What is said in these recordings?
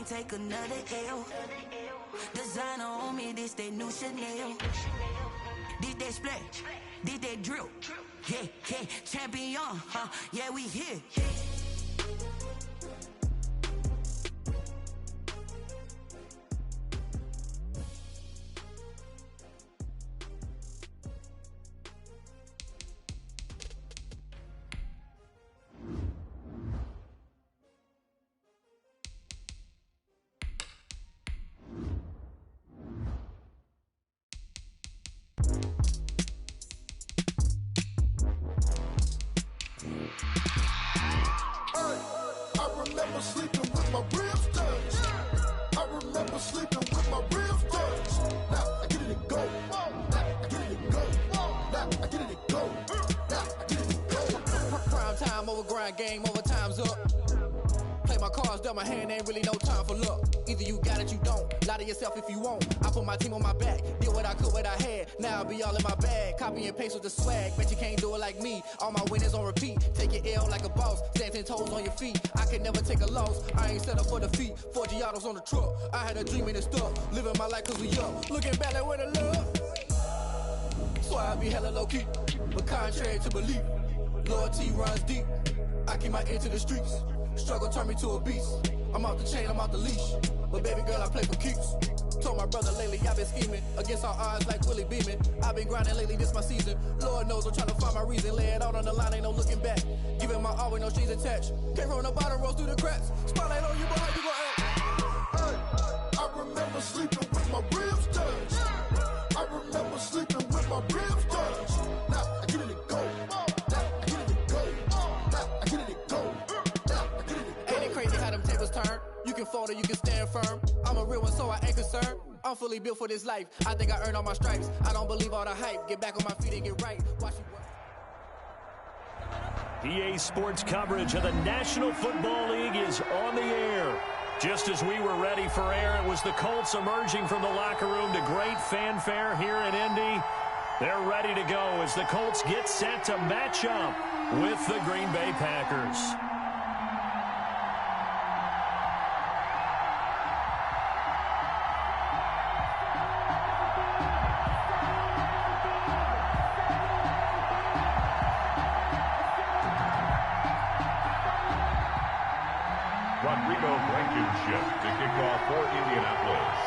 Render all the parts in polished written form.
can't take another L. Designer on me, this that new Chanel. Did that splash, did that drill. Yeah, yeah, champion, yeah, we here. Game over, time's up. Play my cards, dealt my hand, ain't really no time for luck. Either you got it, you don't. Lie to yourself if you won't. I put my team on my back, did what I could, what I had. Now I'll be all in my bag. Copy and paste with the swag. Bet you can't do it like me. All my winners on repeat. Take your L like a boss. Stand 10 toes on your feet. I can never take a loss. I ain't set up for defeat. 4 Giottos on the truck. I had a dream and it stuck. Living my life cause we up. Looking back like where the love. So I be hella low key. But contrary to belief, loyalty runs deep. I keep my ear to the streets. Struggle turned me to a beast. I'm off the chain, I'm off the leash. But baby girl, I play for keeps. Told my brother lately, I've been scheming. Against all odds like Willie Beeman. I've been grinding lately, this my season. Lord knows I'm trying to find my reason. Lay it out on the line, ain't no looking back. Giving my all with no strings attached. Came from the bottom, rose through the cracks. Spotlight on you, boy, how you gon' act? Hey, I remember sleeping with my ribs touched. I remember sleeping with my ribs touched. Now I get it to go. You can fold or you can stand firm. I'm a real one, so I ain't concerned. I'm fully built for this life. I think I earned all my stripes. I don't believe all the hype. Get back on my feet and get right. Watch you work. EA Sports coverage of the National Football League is on the air. Just as we were ready for air, it was the Colts emerging from the locker room to great fanfare here in Indy. They're ready to go as the Colts get set to match up with the Green Bay Packers. To kick off for Indianapolis.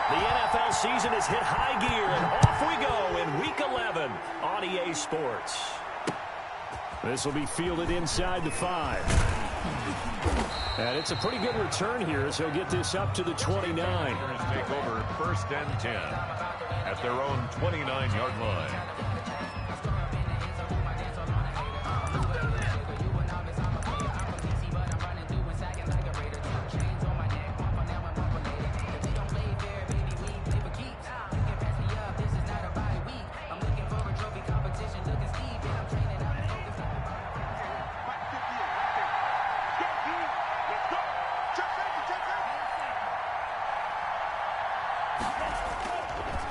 The NFL season has hit high gear, and off we go in Week 11 on EA Sports. This will be fielded inside the 5. And it's a pretty good return here, so he'll get this up to the 29. Take over 1st and 10 at their own 29-yard line.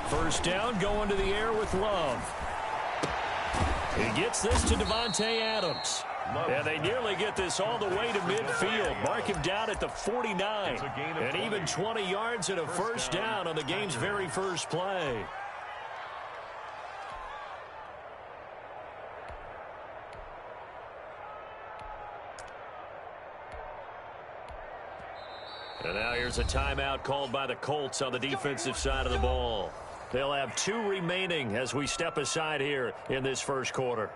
First down, going to the air with Love. He gets this to Devontae Adams. And they nearly get this all the way to midfield. Mark him down at the 49. And even 20 yards and a first down on the game's very first play. And now here's a timeout called by the Colts on the defensive side of the ball. They'll have 2 remaining as we step aside here in this first quarter.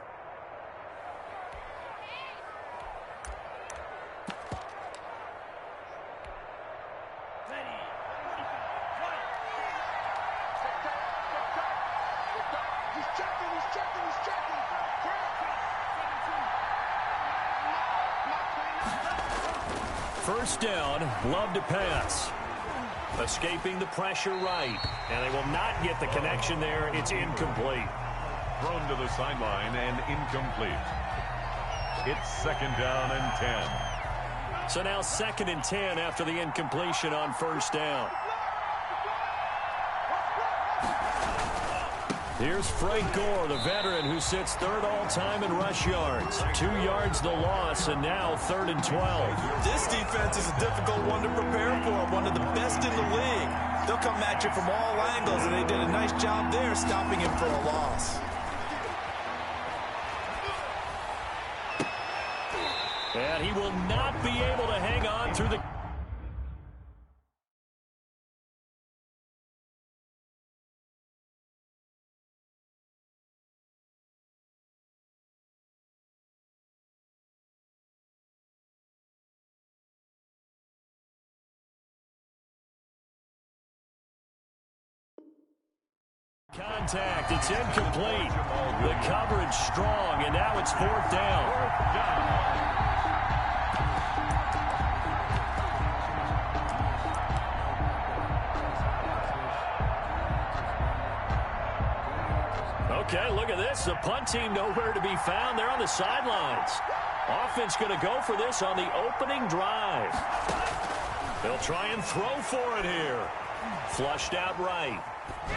First down, Love to pass. Escaping the pressure right. And they will not get the connection there. It's incomplete. Thrown to the sideline and incomplete. It's 2nd down and 10. So now 2nd and 10 after the incompletion on first down. Here's Frank Gore, the veteran who sits third all-time in rush yards. 2 yards the loss, and now 3rd and 12. This defense is a difficult one to prepare for, one of the best in the league. They'll come at you from all angles, and they did a nice job there stopping him for a loss. And he will not be able to hang on through the... Contact, it's incomplete. The coverage strong, and now it's 4th down. Okay, look at this. The punt team nowhere to be found. They're on the sidelines. Offense going to go for this on the opening drive. They'll try and throw for it here. Flushed out right.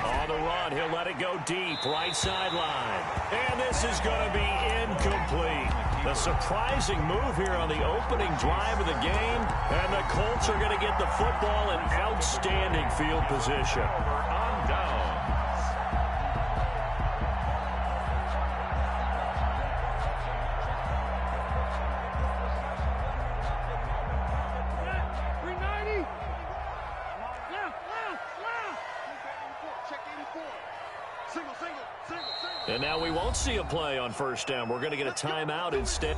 On the run, he'll let it go deep, right sideline. And this is going to be incomplete. A surprising move here on the opening drive of the game. And the Colts are going to get the football in outstanding field position. On down. And now we won't see a play on 1st down. We're going to get a timeout instead.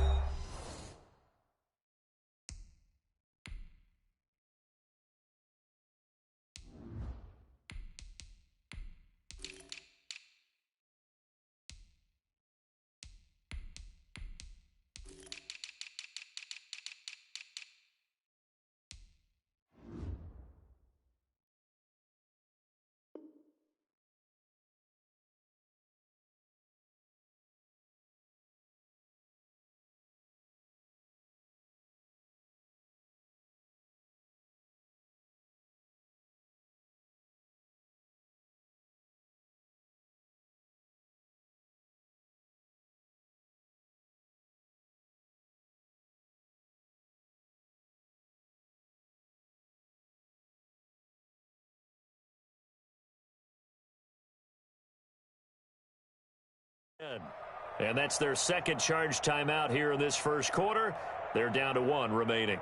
And that's their second charge timeout here in this first quarter. They're down to 1 remaining.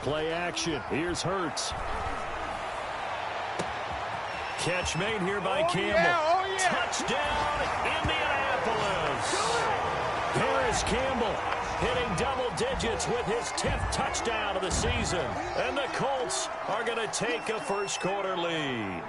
Play action. Here's Hurts. Catch made here by Campbell. Touchdown, Indianapolis. Harris Campbell hitting double digits with his 10th touchdown of the season. And the Colts are going to take a first quarter lead.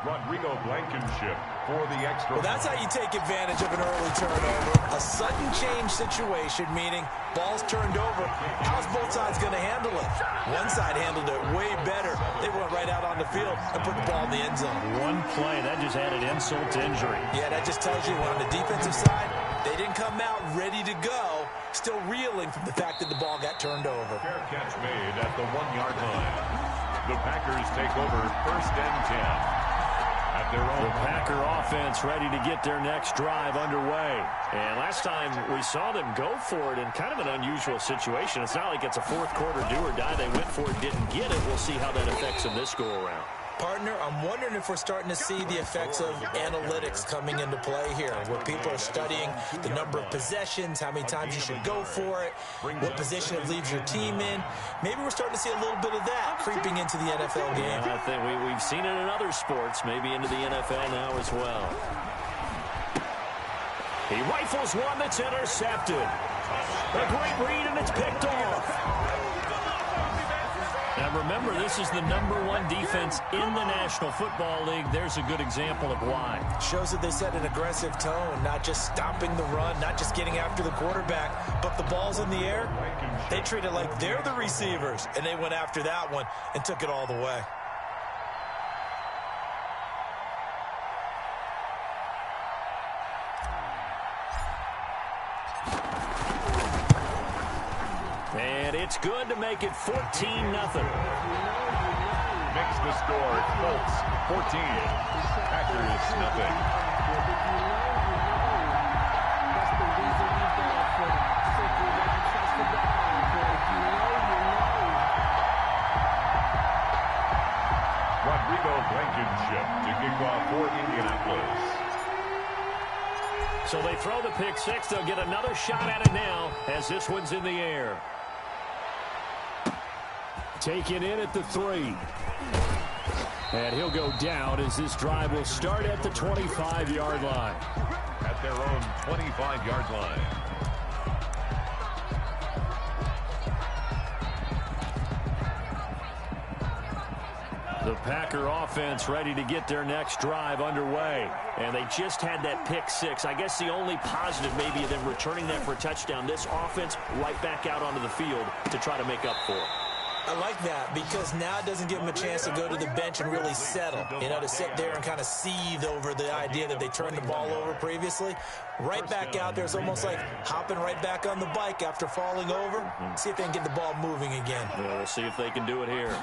Rodrigo Blankenship for the extra. Well, that's how you take advantage of an early turnover. A sudden change situation, meaning ball's turned over. How's both sides going to handle it? One side handled it way better. They went right out on the field and put the ball in the end zone. One play, that just added insult to injury. Yeah, that just tells you on the defensive side, they didn't come out ready to go, still reeling from the fact that the ball got turned over. Fair catch made at the 1-yard line. The Packers take over 1st and 10. The Packer offense ready to get their next drive underway. And last time we saw them go for it in kind of an unusual situation. It's not like it's a 4th quarter do or die. They went for it, didn't get it. We'll see how that affects them this go-around. Partner, I'm wondering if we're starting to see the effects of analytics coming into play here, where people are studying the number of possessions, how many times you should go for it, what position it leaves your team in. Maybe we're starting to see a little bit of that creeping into the NFL game. Yeah, I think we've seen it in other sports, maybe into the NFL now as well. He rifles one that's intercepted. A great read, and it's picked off. Now remember, this is the #1 defense in the National Football League. There's a good example of why. Shows that they set an aggressive tone, not just stopping the run, not just getting after the quarterback, but the ball's in the air. They treat it like they're the receivers, and they went after that one and took it all the way. And it's good to make it 14-0. Makes the score Colts 14, Packers nothing. Blankenship to kick off for Indianapolis. So they throw the pick six. They'll get another shot at it now as this one's in the air. Taken in at the 3. And he'll go down as this drive will start at the 25-yard line. At their own 25-yard line. The Packer offense ready to get their next drive underway. And they just had that pick six. I guess the only positive maybe of them returning that for a touchdown. This offense right back out onto the field to try to make up for it. I like that because now it doesn't give them a chance to go to the bench and really settle. You know, to sit there and kind of seethe over the idea that they turned the ball over previously. Right back out there. It's almost like hopping right back on the bike after falling over. See if they can get the ball moving again. Yeah, we'll see if they can do it here.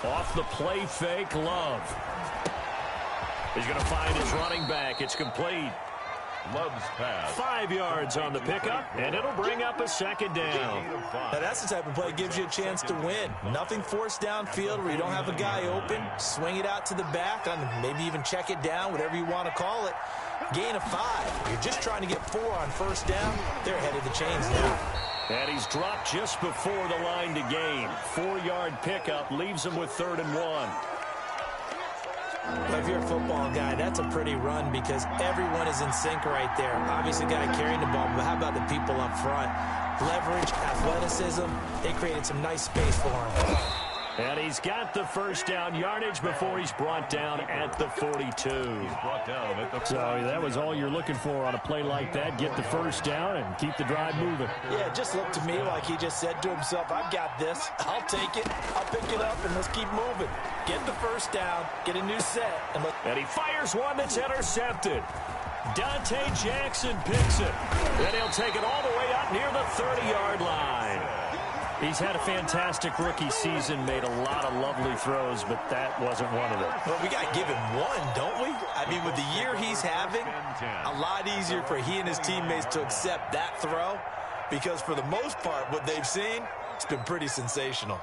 Off the play fake, Love. He's going to find his running back. It's complete. Love's pass. 5 yards on the pickup, and it'll bring up a second down. Now that's the type of play that gives you a chance to win. Nothing forced downfield where you don't have a guy open. Swing it out to the back, and maybe even check it down, whatever you want to call it. Gain of 5. You're just trying to get 4 on first down. They're ahead of the chains now. And he's dropped just before the line to gain. 4-yard pickup leaves him with 3rd and 1. Well, if you're a football guy, that's a pretty run because everyone is in sync right there. Obviously, the guy carrying the ball, but how about the people up front? Leverage, athleticism, they created some nice space for him. And he's got the first down yardage before he's brought down at the 42. So that was all you're looking for on a play like that. Get the first down and keep the drive moving. Yeah, it just looked to me like he just said to himself, I've got this. I'll take it. I'll pick it up, and let's keep moving. Get the first down, get a new set. And he fires one that's intercepted. Dante Jackson picks it. And he'll take it all the way up near the 30-yard line. He's had a fantastic rookie season, made a lot of lovely throws, but that wasn't one of them. Well, we got to give him one, don't we? I mean, with the year he's having, a lot easier for he and his teammates to accept that throw because for the most part, what they've seen, it's been pretty sensational.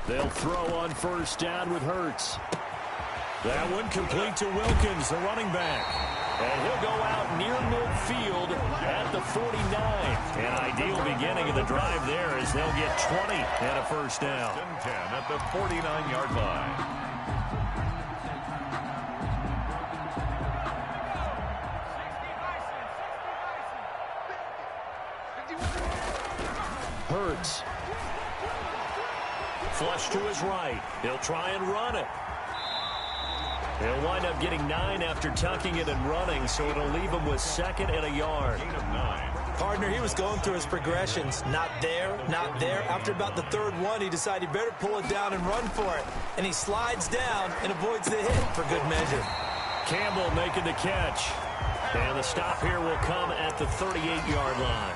They'll throw on first down with Hurts. That one complete to Wilkins, the running back. And he'll go out near midfield at the 49. An ideal beginning of the drive there as they'll get 20 and a first down. 10 at the 49-yard line. Hurts. Flush to his right. He'll try and run it. He'll wind up getting 9 after tucking it and running, so it'll leave him with 2nd and a yard. Gain of 9. Partner, he was going through his progressions. Not there, not there. After about the 3rd one, he decided he better pull it down and run for it. And he slides down and avoids the hit for good measure. Campbell making the catch. And the stop here will come at the 38-yard line.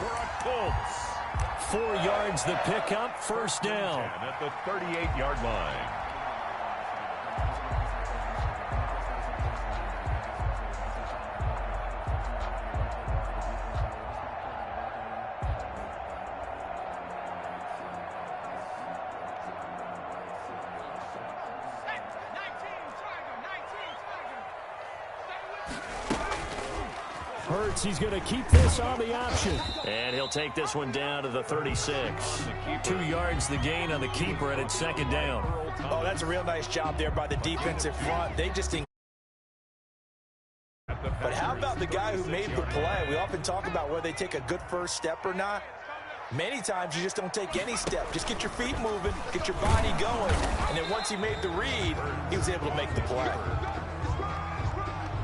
4 yards the pickup, first down. At the 38-yard line. Hurts, he's going to keep this on the option. And he'll take this one down to the 36. 2 yards the gain on the keeper, and it's 2nd down. Oh, that's a real nice job there by the defensive front. They just didn't. But how about the guy who made the play? We often talk about whether they take a good first step or not. Many times you just don't take any step. Just get your feet moving, get your body going, and then once he made the read, he was able to make the play.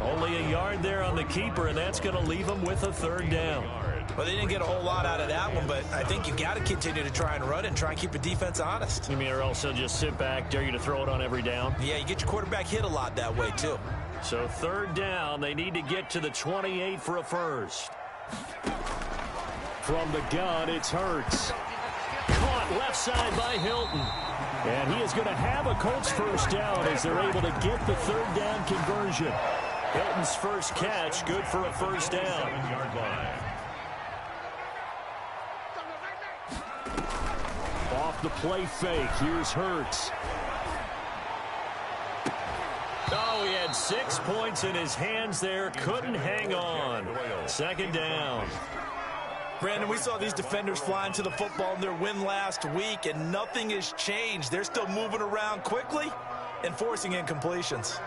Only a yard there on the keeper, and that's going to leave him with a 3rd down. Well, they didn't get a whole lot out of that one, but I think you got to continue to try and run and try and keep the defense honest. You mean, or else they'll just sit back, dare you to throw it on every down? Yeah, you get your quarterback hit a lot that way, too. So 3rd down, they need to get to the 28 for a first. From the gun, it's Hurts. Caught left side by Hilton. And he is going to have a Colts first down as they're able to get the third down conversion. Hilton's first catch, good for a first down. 7-yard line. Off the play fake, here's Hurts. Oh, he had 6 points in his hands there, couldn't hang on. Second down. Brandon, we saw these defenders flying to the football in their win last week, and nothing has changed. They're still moving around quickly and forcing incompletions.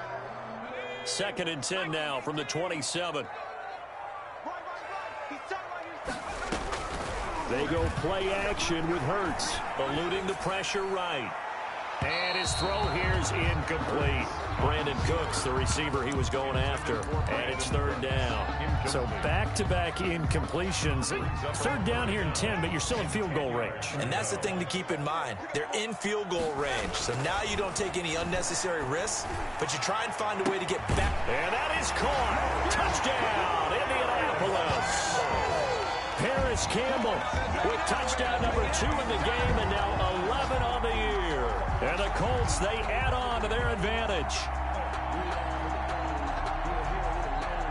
2nd and 10 now from the 27. They go play action with Hurts, eluding the pressure right. And his throw here's incomplete. Brandon Cooks, the receiver he was going after. And it's third down. So back-to-back incompletions. Third down here in 10, but you're still in field goal range. And that's the thing to keep in mind. They're in field goal range. So now you don't take any unnecessary risks, but you try and find a way to get back. And that is caught. Touchdown, Indianapolis. Paris Campbell with touchdown number 2 in the game and now 11 on the year. And the Colts, they add on to their advantage.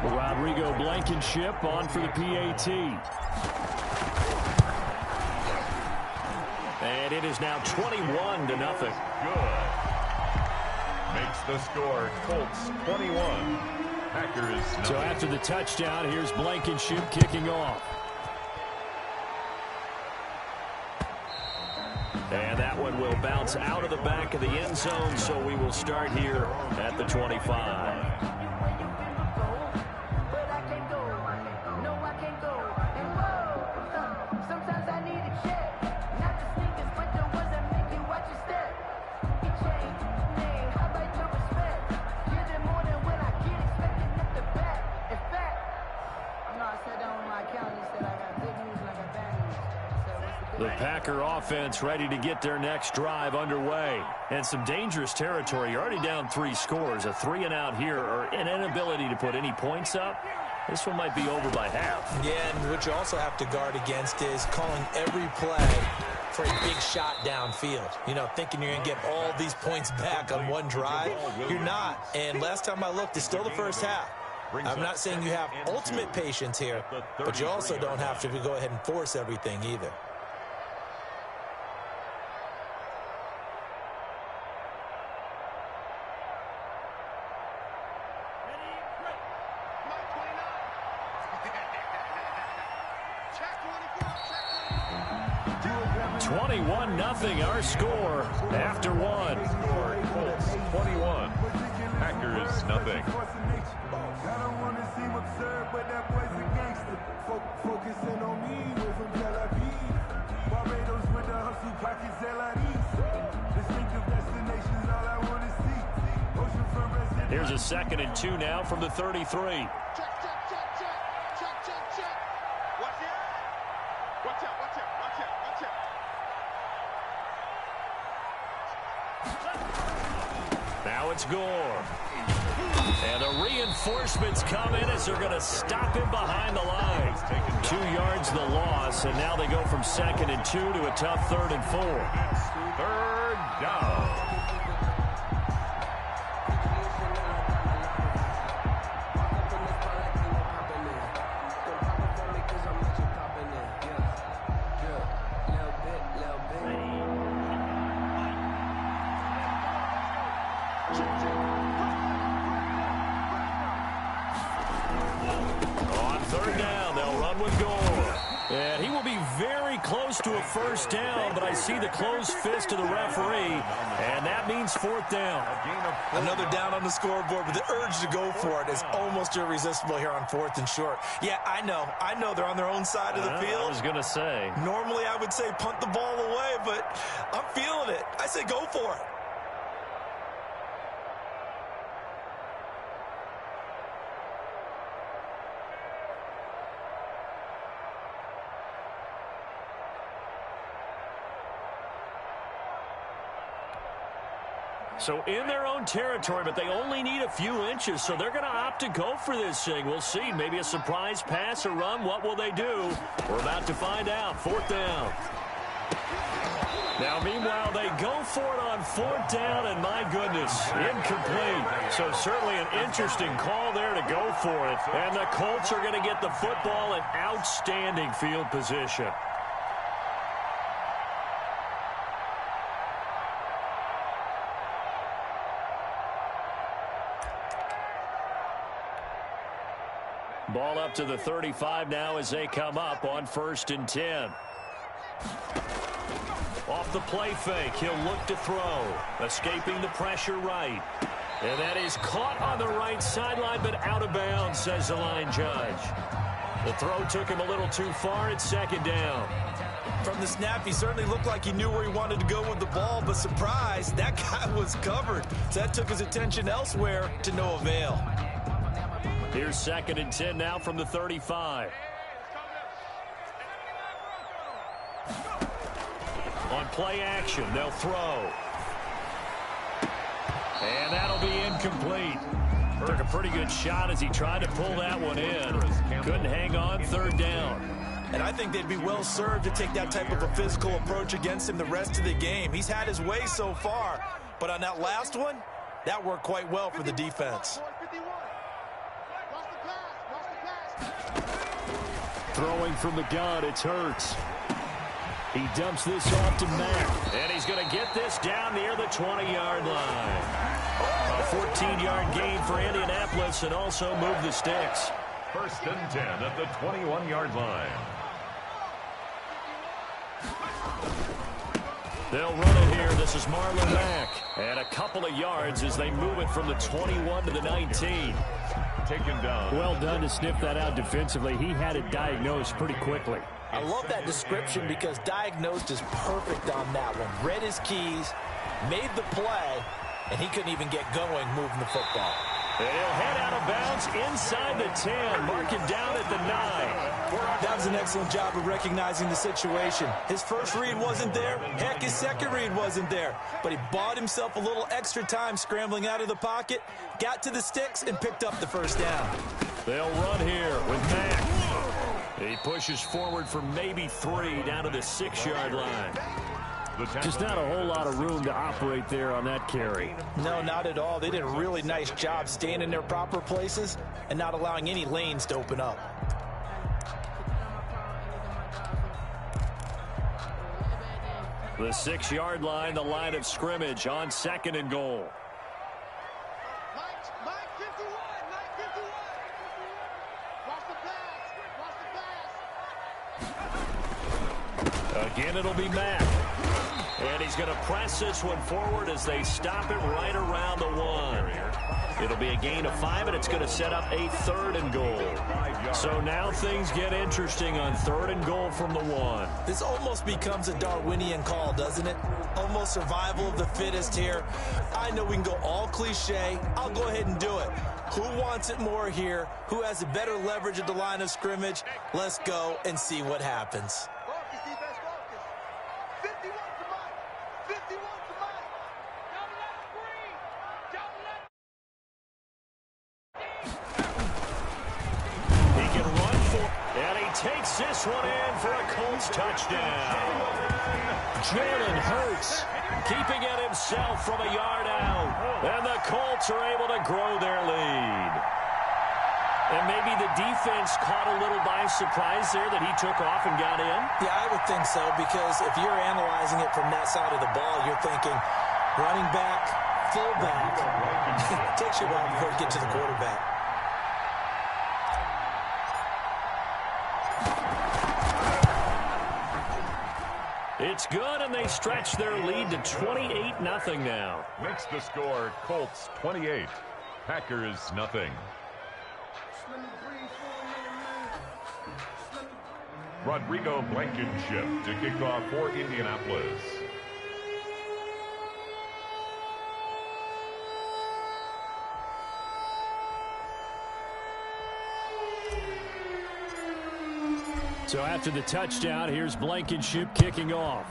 Rodrigo Blankenship on for the PAT. And it is now 21-0. Good. Makes the score Colts 21. Packers 9. So after the touchdown, here's Blankenship kicking off. And that one will bounce out of the back of the end zone, so we will start here at the 25. The Packer offense ready to get their next drive underway. And some dangerous territory. You're already down 3 scores. A 3-and-out here or an inability to put any points up. This one might be over by half. Yeah, and what you also have to guard against is calling every play for a big shot downfield. You know, thinking you're going to get all these points back on one drive. You're not. And last time I looked, it's still the first half. I'm not saying you have ultimate patience here, but you also don't have to go ahead and force everything either. Our score after one. Colts 21. Packers nothing. I don't want to seem absurd, but that boy's a gangster. Focusing on me, we're from Tel Aviv. Barbados with the hustle pockets, LIDs. Distinctive destinations, all I want to see. Oceanfront residence. Here's a 2nd and 2 now from the 33. Now it's Gore. And the reinforcements come in as they're going to stop him behind the line. 2 yards the loss, and now they go from 2nd and 2 to a tough 3rd and 4. Third down. To a first down, but I see the closed fist of the referee, and that means 4th down. Another down on the scoreboard, but the urge to go for it is almost irresistible here on 4th and short. Yeah, I know they're on their own side of the field. I was going to say. Normally I would say punt the ball away, but I'm feeling it. I say go for it. So in their own territory, but they only need a few inches, so they're going to opt to go for this thing. We'll see. Maybe a surprise pass or run. What will they do? We're about to find out. 4th down. Now, meanwhile, they go for it on 4th down, and my goodness, incomplete. So certainly an interesting call there to go for it. And the Colts are going to get the football in outstanding field position. Ball up to the 35 now as they come up on 1st and 10. Off the play fake, he'll look to throw. Escaping the pressure right. And that is caught on the right sideline, but out of bounds, says the line judge. The throw took him a little too far. It's 2nd down. From the snap, he certainly looked like he knew where he wanted to go with the ball, but surprise, that guy was covered. So that took his attention elsewhere to no avail. Here's 2nd and 10 now from the 35. On play action, they'll throw. And that'll be incomplete. Took a pretty good shot as he tried to pull that one in. Couldn't hang on, 3rd down. And I think they'd be well served to take that type of a physical approach against him the rest of the game. He's had his way so far, but on that last one, that worked quite well for the defense. Throwing from the gun, it's Hurts. He dumps this off to Mack. And he's going to get this down near the 20-yard line. A 14-yard gain for Indianapolis and also move the sticks. 1st and 10 at the 21-yard line. They'll run it here. This is Marlon Mack. And a couple of yards as they move it from the 21 to the 19. Taken down. Well done to sniff that out defensively. He had it diagnosed pretty quickly. I love that description because diagnosed is perfect on that one. Read his keys, made the play, and he couldn't even get going moving the football. And he'll head out of bounds inside the 10, marking down at the 9. That was an excellent job of recognizing the situation. His first read wasn't there. Heck, his second read wasn't there. But he bought himself a little extra time scrambling out of the pocket, got to the sticks, and picked up the 1st down. They'll run here with Mack. He pushes forward for maybe 3 down to the 6-yard line. Just not a whole lot of room to operate there on that carry. No, not at all. They did a really nice job staying in their proper places and not allowing any lanes to open up. The 6-yard line, the line of scrimmage on 2nd and goal. Again, it'll be Mack. And he's going to press this one forward as they stop it right around the 1. It'll be a gain of 5, and it's going to set up a 3rd and goal. So now things get interesting on 3rd and goal from the 1. This almost becomes a Darwinian call, doesn't it? Almost survival of the fittest here. I know we can go all cliche. I'll go ahead and do it. Who wants it more here? Who has a better leverage at the line of scrimmage? Let's go and see what happens. Takes this one in for a Colts touchdown. Jalen Hurts keeping it himself from a yard out. And the Colts are able to grow their lead. And maybe the defense caught a little by surprise there that he took off and got in. Yeah, I would think so, because if you're analyzing it from that side of the ball, you're thinking running back, fullback. It takes you a while before you get to the quarterback. It's good, and they stretch their lead to 28-0 now. Makes the score Colts 28, Packers nothing. Rodrigo Blankenship to kick off for Indianapolis. So after the touchdown, here's Blankenship kicking off.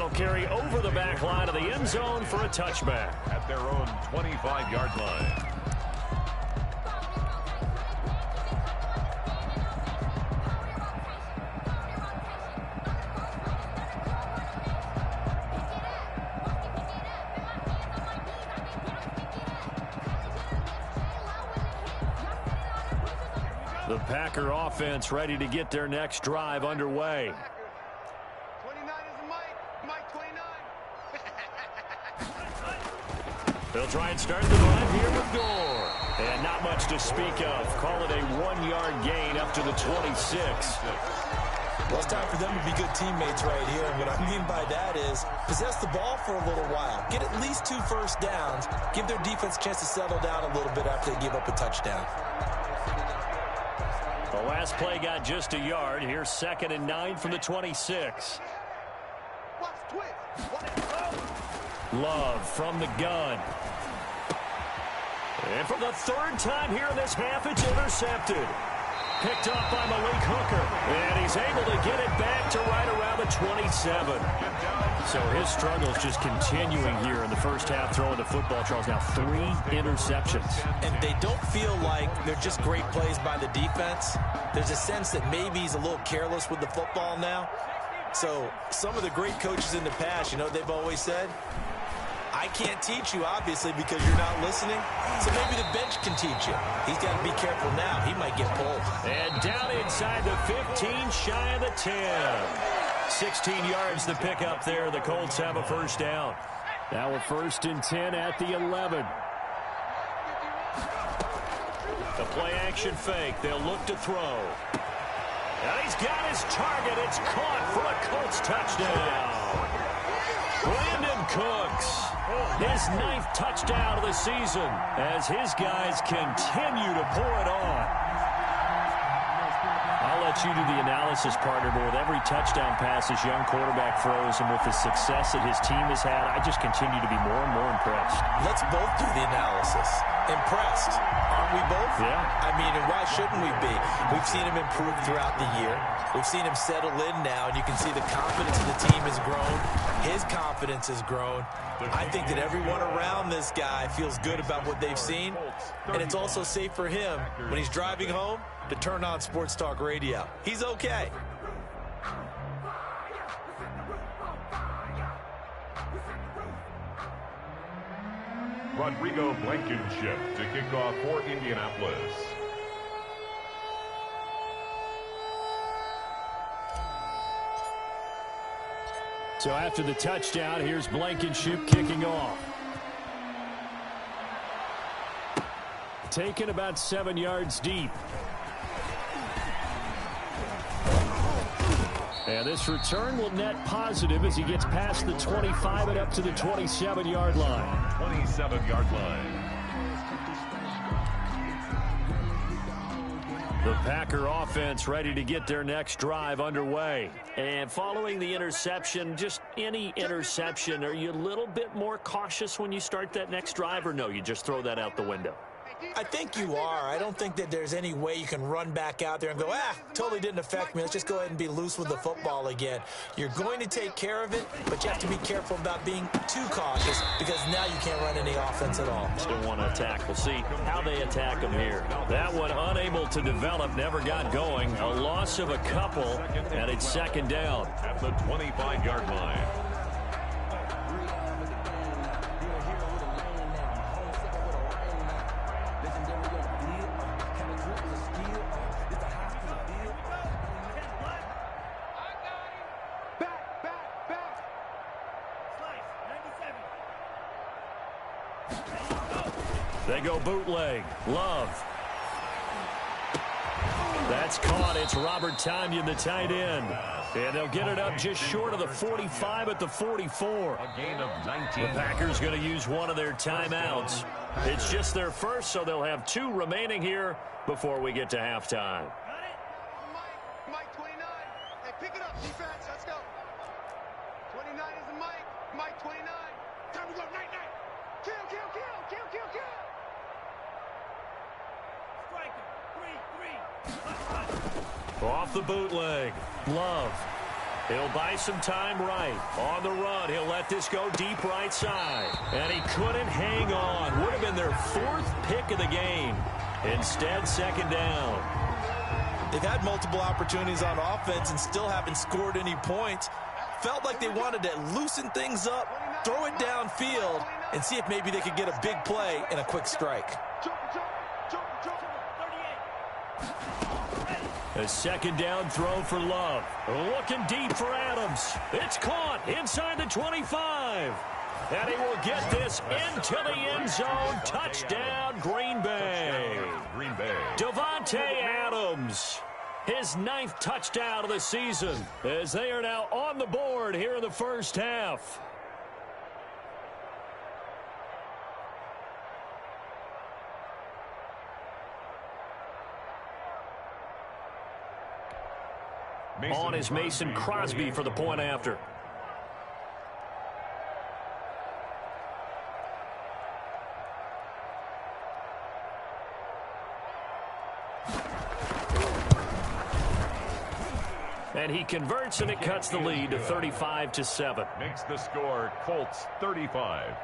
That'll carry over the back line of the end zone for a touchback. At their own 25-yard line. The Packer offense ready to get their next drive underway. 29 is Mike 29. They'll try and start the drive here with Gore. And not much to speak of. Call it a 1-yard gain up to the 26. Well, it's time for them to be good teammates right here. And what I mean by that is possess the ball for a little while. Get at least 2 first downs. Give their defense a chance to settle down a little bit after they give up a touchdown. The last play got just a yard. Here's 2nd and 9 from the 26. Love from the gun. And for the 3rd time here in this half, it's intercepted. Picked up by Malik Hooker. And he's able to get it back to right around the 27. So his struggles just continuing here in the first half, throwing the football. Charles, now 3 interceptions. And they don't feel like they're just great plays by the defense. There's a sense that maybe he's a little careless with the football now. So some of the great coaches in the past, you know, they've always said, I can't teach you, obviously, because you're not listening. So maybe the bench can teach you. He's got to be careful now. He might get pulled. And down inside the 15, shy of the 10. 16 yards to pick up there. The Colts have a first down. Now a 1st and 10 at the 11. The play action fake. They'll look to throw. And he's got his target. It's caught for a Colts touchdown. Brandon Cooks, his 9th touchdown of the season as his guys continue to pour it on. I'll let you do the analysis, partner, but with every touchdown pass his young quarterback throws and with the success that his team has had, I just continue to be more and more impressed. Let's both do the analysis. Impressed. Aren't we both? Yeah. I mean, and why shouldn't we be? We've seen him improve throughout the year. We've seen him settle in now, and you can see the confidence of the team has grown. His confidence has grown. I think that everyone around this guy feels good about what they've seen, and it's also safe for him when he's driving home to turn on Sports Talk Radio. He's okay. Rodrigo Blankenship to kick off for Indianapolis. So after the touchdown, here's Blankenship kicking off. Taken about 7 yards deep. And this return will net positive as he gets past the 25 and up to the 27-yard line. 27-yard line. The Packer offense ready to get their next drive underway. And following the interception, just any interception, are you a little bit more cautious when you start that next drive, or no, you just throw that out the window? I think you are. I don't think that there's any way you can run back out there and go, totally didn't affect me. Let's just go ahead and be loose with the football again. You're going to take care of it, but you have to be careful about being too cautious because now you can't run any offense at all. Still want to attack. We'll see how they attack them here. That one unable to develop, never got going. A loss of a couple, and it's 2nd down. At the 25-yard line. They go bootleg. Love. That's caught. It's Robert Tonyan, the tight end. And they'll get it up just short of the 45 at the 44. A gain of 19. The Packers going to use one of their timeouts. It's just their first, so they'll have 2 remaining here before we get to halftime. Mike 29. Hey, pick it up, defense. Let's go. 29 is Mike 29. Time to go. Night. Kill. Off the bootleg. Love. He'll buy some time right. On the run, he'll let this go deep right side. And he couldn't hang on. Would have been their 4th pick of the game. Instead, 2nd down. They've had multiple opportunities on offense and still haven't scored any points. Felt like they wanted to loosen things up, throw it downfield, and see if maybe they could get a big play and a quick strike. A 2nd down throw for Love. Looking deep for Adams. It's caught inside the 25. And he will get this into the end zone. Touchdown, Green Bay. Davante Adams. His 9th touchdown of the season as they are now on the board here in the first half. On is Mason Crosby for the point after. And he converts, and it cuts the lead to 35-7. Makes the score Colts 35,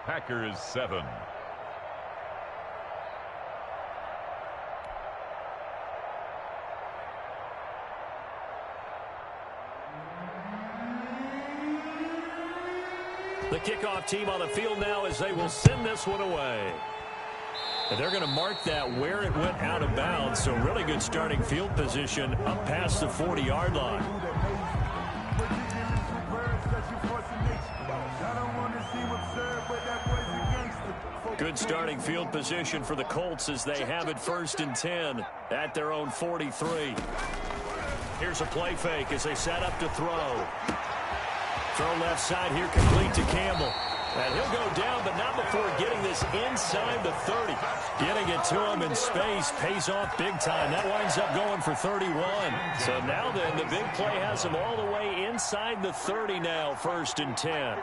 Packers 7. The kickoff team on the field now as they will send this one away. And they're going to mark that where it went out of bounds. So really good starting field position up past the 40-yard line. Good starting field position for the Colts as they have it 1st and 10 at their own 43. Here's a play fake as they set up to throw. Throw left side here, complete to Campbell. And he'll go down, but not before getting this inside the 30. Getting it to him in space pays off big time. That winds up going for 31. So now then, the big play has him all the way inside the 30 now, 1st and 10.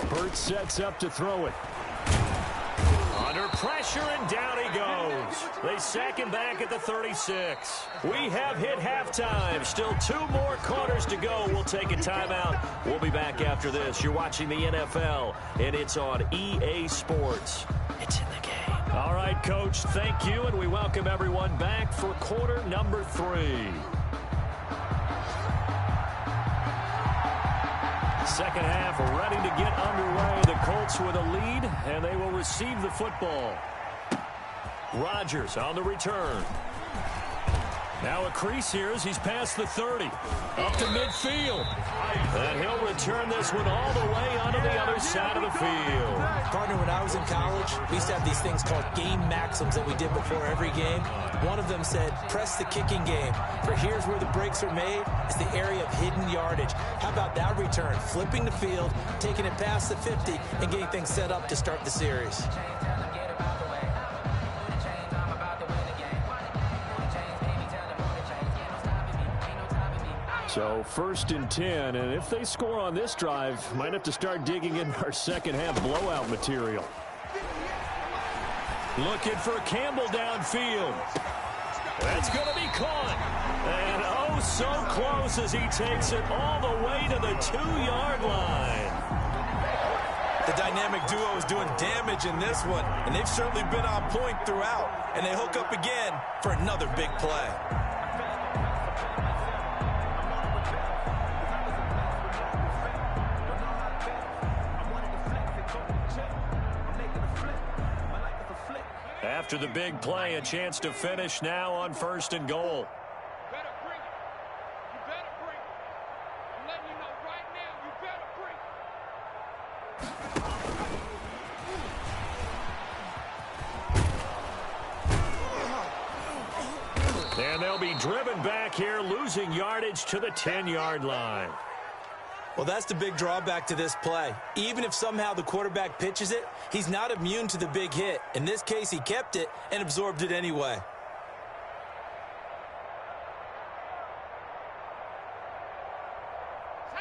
Burt sets up to throw it. Under pressure, and down he goes. They sack him back at the 36. We have hit halftime. Still 2 more quarters to go. We'll take a timeout. We'll be back after this. You're watching the NFL, and it's on EA Sports. It's in the game. All right, Coach, thank you, and we welcome everyone back for quarter number 3. Second half ready to get underway. The Colts with a lead, and they will receive the football. Rodgers on the return. Now a crease here as he's past the 30. Up to midfield. And he'll return this one all the way onto the other side of the field. Partner, when I was in college, we used to have these things called game maxims that we did before every game. One of them said, press the kicking game. For here's where the breaks are made. It's the area of hidden yardage. How about that return? Flipping the field, taking it past the 50, and getting things set up to start the series. So 1st and 10, and if they score on this drive, might have to start digging in our second half blowout material. Looking for Campbell downfield. That's going to be caught. And oh, so close as he takes it all the way to the 2-yard line. The dynamic duo is doing damage in this one, and they've certainly been on point throughout, and they hook up again for another big play. After the big play, a chance to finish now on 1st and goal. Better bring it. You better bring it. I'm letting you know right now, you better bring it. And they'll be driven back here, losing yardage to the 10-yard line. Well, that's the big drawback to this play. Even if somehow the quarterback pitches it, he's not immune to the big hit. In this case, he kept it and absorbed it anyway.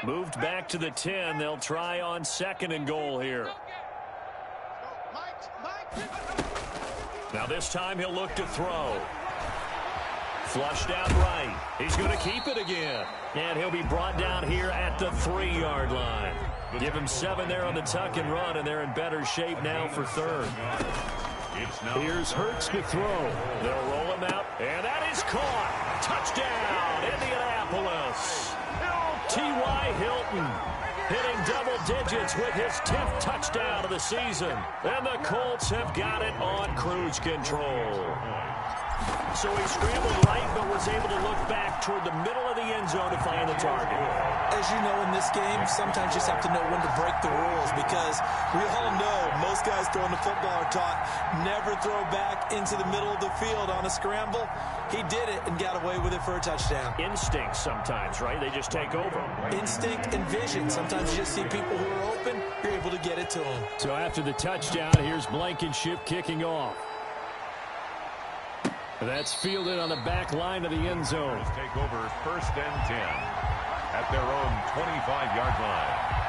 Moved back to the 10. They'll try on 2nd and goal here. Now this time he'll look to throw. Flushed out right. He's going to keep it again. And he'll be brought down here at the 3-yard line. Give him 7 there on the tuck and run, and they're in better shape now for 3rd. Here's Hurts to throw. They'll roll him out, and that is caught. Touchdown, Indianapolis. T.Y. Hilton hitting double digits with his 10th touchdown of the season. And the Colts have got it on cruise control. So he scrambled right, but was able to look back toward the middle of the end zone to find the target. As you know, in this game, sometimes you just have to know when to break the rules, because we all know most guys throwing the football are taught never throw back into the middle of the field on a scramble. He did it and got away with it for a touchdown. Instinct sometimes, right? They just take over. Instinct and vision. Sometimes you just see people who are open, you're able to get it to them. So after the touchdown, here's Blankenship kicking off. That's fielded on the back line of the end zone. Take over 1st and 10 at their own 25-yard line.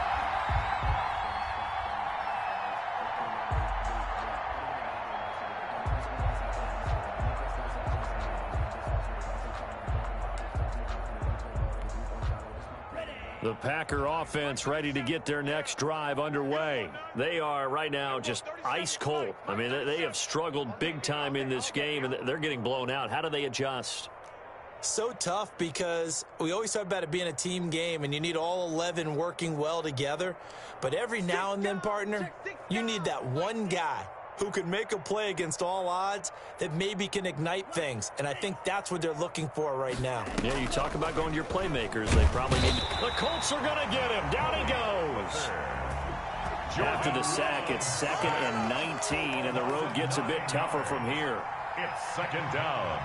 The Packer offense ready to get their next drive underway. They are right now just ice cold. I mean, they have struggled big time in this game, and they're getting blown out. How do they adjust? So tough, because we always talk about it being a team game, and you need all 11 working well together. But every now and then, partner, you need that one guy who can make a play against all odds that maybe can ignite things. And I think that's what they're looking for right now. Yeah, you talk about going to your playmakers. They probably need... The Colts are going to get him. Down he goes. After the sack, it's 2nd and 19, and the road gets a bit tougher from here. It's 2nd down.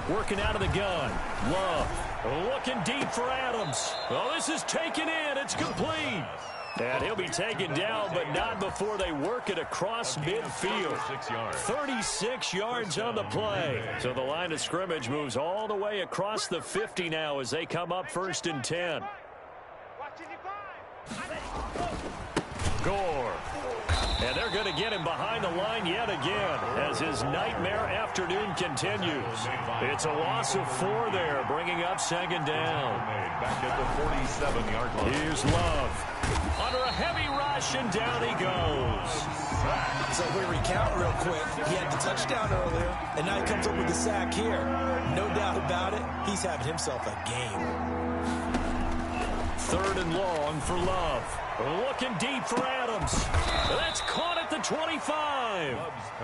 Working out of the gun. Love looking deep for Adams. Oh, this is taken in. It's complete. And he'll be taken down, but not before they work it across midfield. 36 yards on the play. So the line of scrimmage moves all the way across the 50 now as they come up 1st and 10. Gore. And they're going to get him behind the line yet again as his nightmare afternoon continues. It's a loss of 4 there, bringing up 2nd down. Back at the 47-yard line. Here's Love. Under a heavy rush, and down he goes. So we recount real quick. He had the touchdown earlier, and now he comes up with the sack here. No doubt about it, he's having himself a game. 3rd and long for Love. Looking deep for Adams. That's caught at the 25.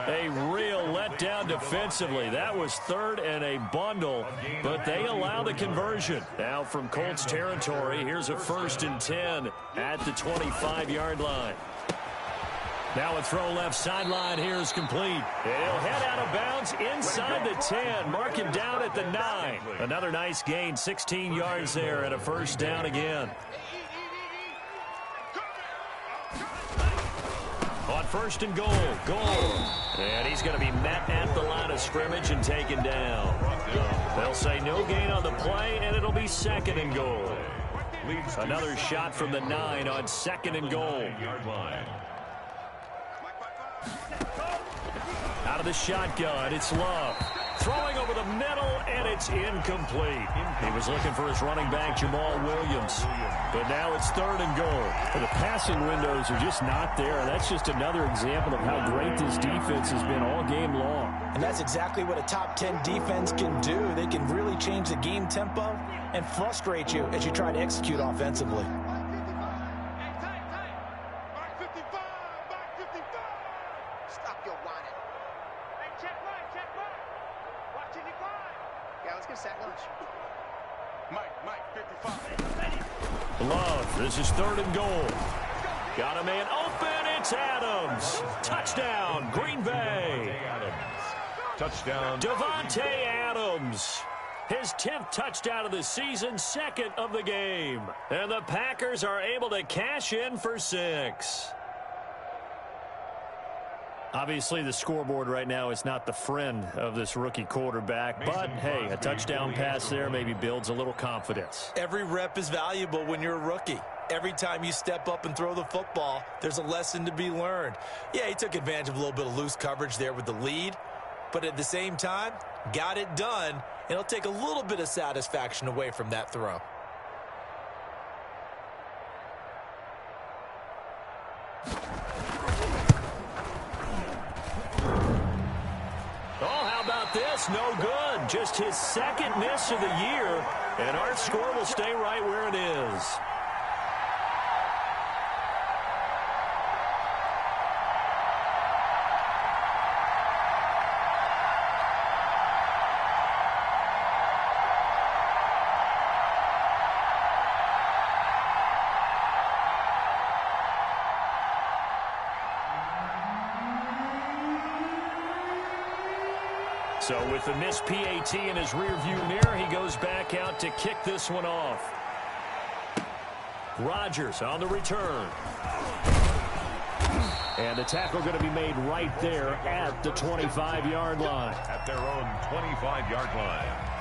A real letdown defensively. That was 3rd and a bundle, but they allow the conversion. Now from Colts territory, here's a 1st and 10 at the 25-yard line. Now a throw left sideline here is complete. He'll head out of bounds inside the 10. Mark him down at the 9. Another nice gain, 16 yards there, and a 1st down again. On 1st and goal. And he's going to be met at the line of scrimmage and taken down. They'll say no gain on the play, and it'll be 2nd and goal. Another shot from the 9 on 2nd and goal. Out of the shotgun, it's Love. Throwing over the middle, and it's incomplete. He was looking for his running back, Jamal Williams. But now it's 3rd and goal. The passing windows are just not there. That's just another example of how great this defense has been all game long. And that's exactly what a top 10 defense can do. They can really change the game tempo and frustrate you as you try to execute offensively. Stop your whining. Hey, check right. Watching your grind. Yeah, let's get sack lunch. Mike, 55. Love, this is 3rd and goal. Got a man open, it's Adams. Touchdown, Green Bay. Touchdown. Devontae Adams. His 10th touchdown of the season, second of the game. And the Packers are able to cash in for 6. Obviously, the scoreboard right now is not the friend of this rookie quarterback. But, hey, a touchdown pass there maybe builds a little confidence. Every rep is valuable when you're a rookie. Every time you step up and throw the football, there's a lesson to be learned. Yeah, he took advantage of a little bit of loose coverage there with the lead. But at the same time, got it done. And it'll take a little bit of satisfaction away from that throw. Oh, how about this? No good. Just his second miss of the year. And our score will stay right where it is. So with the missed PAT in his rearview mirror, he goes back out to kick this one off. Rodgers on the return. And the tackle going to be made right there at the 25-yard line. At their own 25-yard line.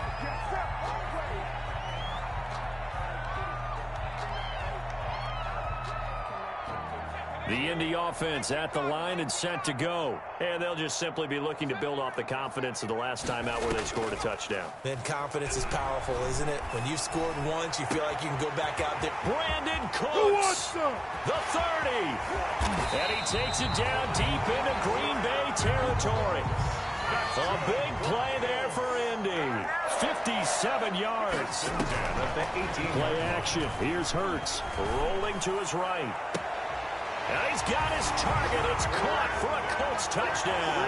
The Indy offense at the line and set to go. And they'll just simply be looking to build off the confidence of the last time out where they scored a touchdown. Then confidence is powerful, isn't it? When you've scored once, you feel like you can go back out there. Brandon Cooks, the 30. And he takes it down deep into Green Bay territory. A big play there for Indy. 57 yards. Play action. Here's Hurts rolling to his right. And he's got his target. It's caught for a Colts touchdown.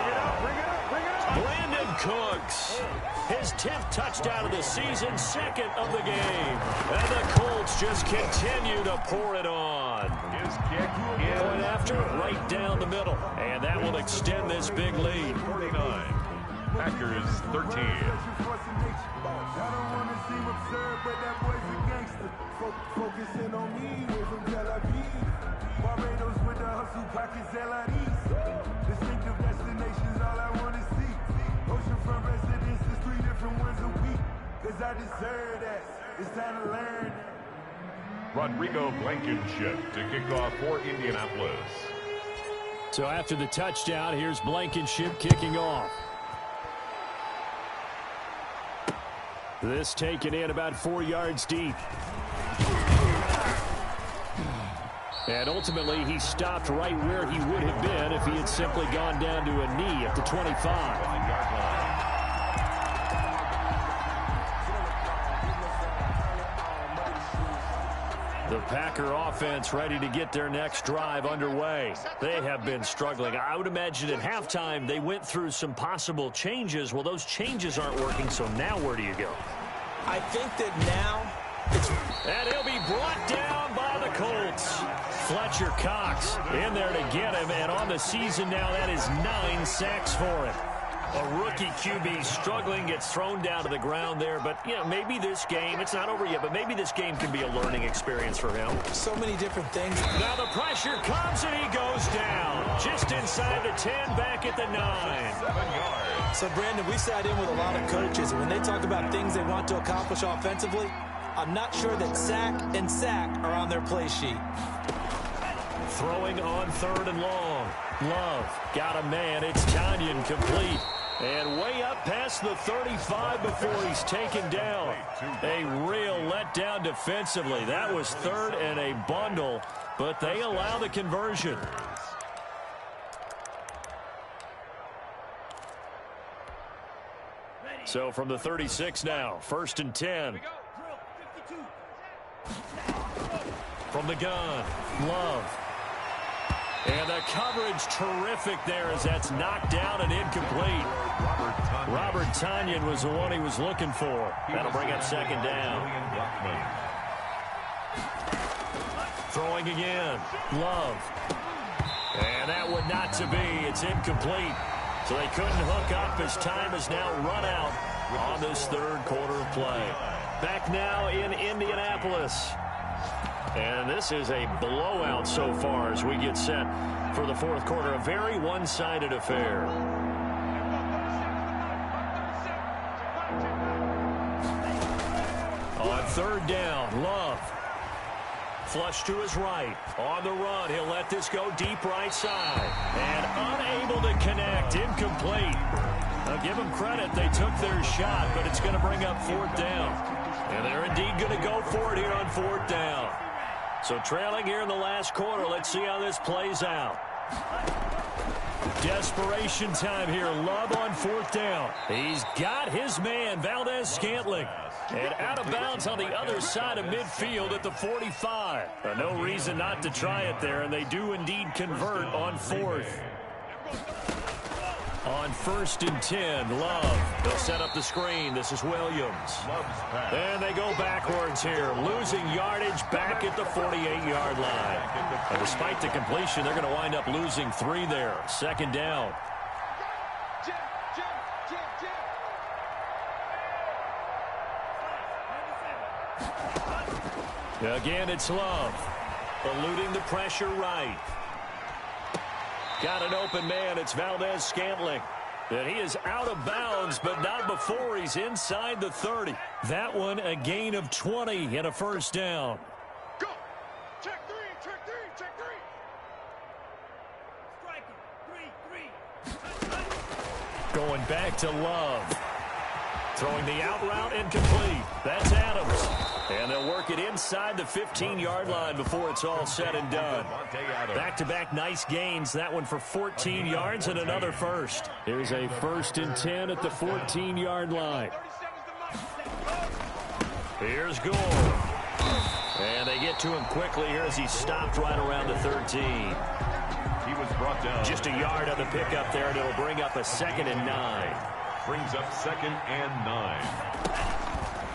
Brandon Cooks, his 10th touchdown of the season, second of the game. And the Colts just continue to pour it on. His kick Point after, right down the middle. And that will extend this big lead. 49. Packers 13. I don't want to seem absurd, but that boy's a gangster. Focusing on me, way from Tel Aviv. Barbados with the hustle, pockets LIDs. Distinctive destinations, all I want to see. Oceanfront residences, 3 different ones a week. Cause I deserve that. It's time to learn. Rodrigo Blankenship to kick off for Indianapolis. So after the touchdown, here's Blankenship kicking off. This taken in about 4 yards deep. And ultimately, he stopped right where he would have been if he had simply gone down to a knee at the 25. The Packer offense ready to get their next drive underway. They have been struggling. I would imagine at halftime they went through some possible changes. Well, those changes aren't working, so now where do you go? I think that now it's... And he'll be brought down by the Colts. Fletcher Cox in there to get him, and on the season now, that is 9 sacks for him. A rookie QB struggling, gets thrown down to the ground there, but you know, maybe this game, it's not over yet, but maybe this game can be a learning experience for him. So many different things. Now the pressure comes and he goes down. Just inside the 10, back at the 9. 7 yards. So, Brandon, we sat in with a lot of coaches, and when they talk about things they want to accomplish offensively, I'm not sure that sack and sack are on their play sheet. Throwing on 3rd and long. Love got a man. It's Tanyan complete. And way up past the 35 before he's taken down. A real letdown defensively. That was 3rd and a bundle, but they allow the conversion. So from the 36 now, 1st and 10. From the gun, Love. And the coverage terrific there as that's knocked down and incomplete. Robert Tanyan was the one he was looking for. That'll bring up 2nd down. Throwing again. Love. And that one not to be. It's incomplete. So they couldn't hook up as time is now run out. on this third quarter of play. Back now in Indianapolis. And this is a blowout so far as we get set for the fourth quarter. A very one-sided affair. On third down, Love. Flush to his right. On the run, he'll let this go deep right side. And unable to connect. Incomplete. Now give them credit. They took their shot, but it's going to bring up fourth down. And they're indeed going to go for it here on fourth down. So trailing here in the last quarter. Let's see how this plays out. Desperation time here. Love on fourth down. He's got his man, Valdez-Scantling. And out of bounds on the other side of midfield at the 45. No reason not to try it there, and they do indeed convert on fourth. On 1st and 10, Love. They'll set up the screen. This is Williams. And they go backwards here, losing yardage back at the 48-yard line. And despite the completion, they're going to wind up losing 3 there. Second down. Again, it's Love. Eluding the pressure right. Got an open man. It's Valdez-Scantling. And he is out of bounds, but not before he's inside the 30. That one a gain of 20 and a first down. Go! Check three, check three, check three! Going back to Love. Throwing the out route incomplete. That's Adams. And they'll work it inside the 15-yard line before it's all said and done. Back-to-back nice gains. That one for 14 yards and another first. Here's a 1st and 10 at the 14-yard line. Here's Gore. And they get to him quickly here as he stopped right around the 13. He was brought down. Just a yard on the pickup there, and it'll bring up a 2nd and 9. Brings up 2nd and 9.